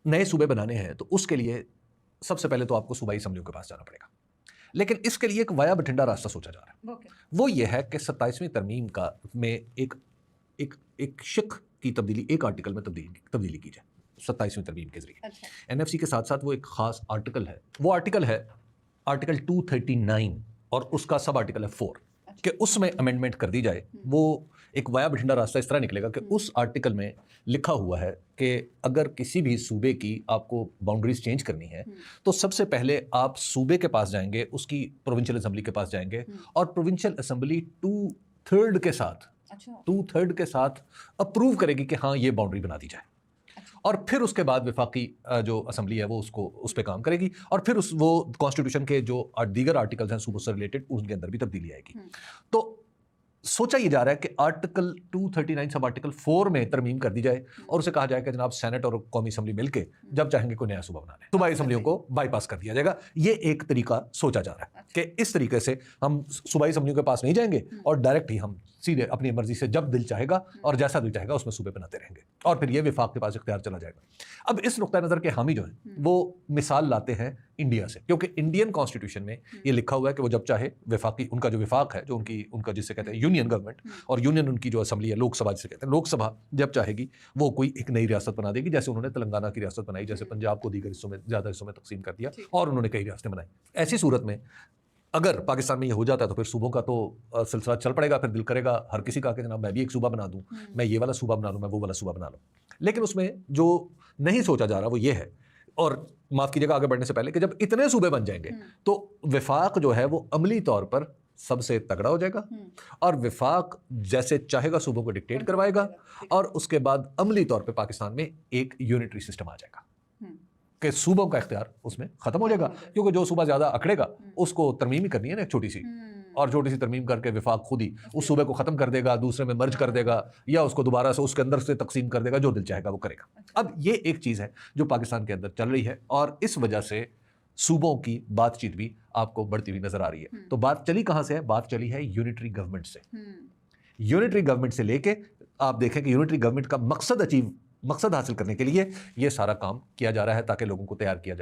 नए सूबे बनाने हैं तो उसके लिए सबसे पहले तो आपको सूबाई असम्बलियों के पास जाना पड़ेगा, लेकिन इसके लिए एक वाया बठिंडा रास्ता सोचा जा रहा है। वो ये है कि 27वीं तरमीम का में एक एक एक शिक की तब्दीली, एक आर्टिकल में तब्दीली की जाए 27वीं तरमीम के जरिए। अच्छा। एनएफसी के साथ साथ वो एक खास आर्टिकल है, वो आर्टिकल है आर्टिकल 239 और उसका सब आर्टिकल है 4 कि उसमें अमेंडमेंट कर दी जाए। वो एक वाया बठिंडा रास्ता इस तरह निकलेगा कि उस आर्टिकल में लिखा हुआ है कि अगर किसी भी सूबे की आपको बाउंड्रीज चेंज करनी है तो सबसे पहले आप सूबे के पास जाएंगे, उसकी प्रोविंशियल असेंबली के पास जाएंगे और प्रोविंशियल असेंबली 2/3 के साथ 2/3 के साथ अप्रूव करेगी कि हाँ ये बाउंड्री बना दी जाए। और फिर उसके बाद विफाकी जो असेंबली है वो उसको उस पर काम करेगी और फिर वो कॉन्स्टिट्यूशन के जो दीगर आर्टिकल्स हैं सूबों से रिलेटेड उनके अंदर भी तब्दीली आएगी। तो सोचा ये जा रहा है कि आर्टिकल 239 सब आर्टिकल 4 में तरमीम कर दी जाए और उसे कहा जाए कि जनाब सेनेट और कौमी असेंबली मिलकर जब चाहेंगे कोई नया सूबा बना लें, सूबाई असेंबलियों को बाईपास कर दिया जाएगा। ये एक तरीका सोचा जा रहा है कि इस तरीके से हम सूबाई असेंबलियों के पास नहीं जाएंगे और डायरेक्ट ही हम सीधे अपनी मर्जी से जब दिल चाहेगा और जैसा दिल चाहेगा उसमें सूबे बनाते रहेंगे और फिर ये विफाक के पास इख्तियार चला जाएगा। अब इस नुक्ता नज़र के हामी जो है वो मिसाल लाते हैं इंडिया से, क्योंकि इंडियन कॉन्स्टिट्यूशन में ये लिखा हुआ है कि वो जब चाहे विफाकी, उनका जो विफाक है, जो उनका जिसे कहते हैं यूनियन गवर्नमेंट, और यूनियन उनकी जो असेंबली है लोकसभा जिसे कहते हैं, लोकसभा जब चाहेगी वो कोई एक नई रियासत बना देगी, जैसे उन्होंने तेलंगाना की रियासत बनाई, जैसे पंजाब को दीगर हिस्सों में ज़्यादा हिस्सों में तकसीम कर दिया और उन्होंने कई रियासतें बनाई। ऐसी सूरत में अगर पाकिस्तान में ये हो जाता है तो फिर सूबों का तो सिलसिला चल पड़ेगा, फिर दिल करेगा हर किसी का कि जनाब मैं भी एक सूबा बना दूं, मैं ये वाला सूबा बना लूं, मैं वो वाला सूबा बना लूं। लेकिन उसमें जो नहीं सोचा जा रहा वो ये है, और माफ़ कीजिएगा आगे बढ़ने से पहले, कि जब इतने सूबे बन जाएंगे तो विफाक जो है वो अमली तौर पर सबसे तगड़ा हो जाएगा और विफाक जैसे चाहेगा सूबों को डिक्टेट करवाएगा और उसके बाद अमली तौर पर पाकिस्तान में एक यूनिटरी सिस्टम आ जाएगा कि सूबों का इख्तियार उसमें खत्म हो जाएगा, क्योंकि जो सूबा ज्यादा अकड़ेगा उसको तरमीम ही करनी है ना, एक छोटी सी, और छोटी सी तरमीम करके विफाक खुद ही उस सूबे को खत्म कर देगा, दूसरे में मर्ज कर देगा या उसको दोबारा से उसके अंदर से तकसीम कर देगा, जो दिल चाहेगा वो करेगा। अब ये एक चीज़ है जो पाकिस्तान के अंदर चल रही है और इस वजह से सूबों की बातचीत भी आपको बढ़ती हुई नजर आ रही है। तो बात चली कहाँ से है? बात चली है यूनिटरी गवर्नमेंट से। यूनिटरी गवर्नमेंट से लेके आप देखें कि यूनिटरी गवर्नमेंट का मकसद हासिल करने के लिए ये सारा काम किया जा रहा है ताकि लोगों को तैयार किया जाए।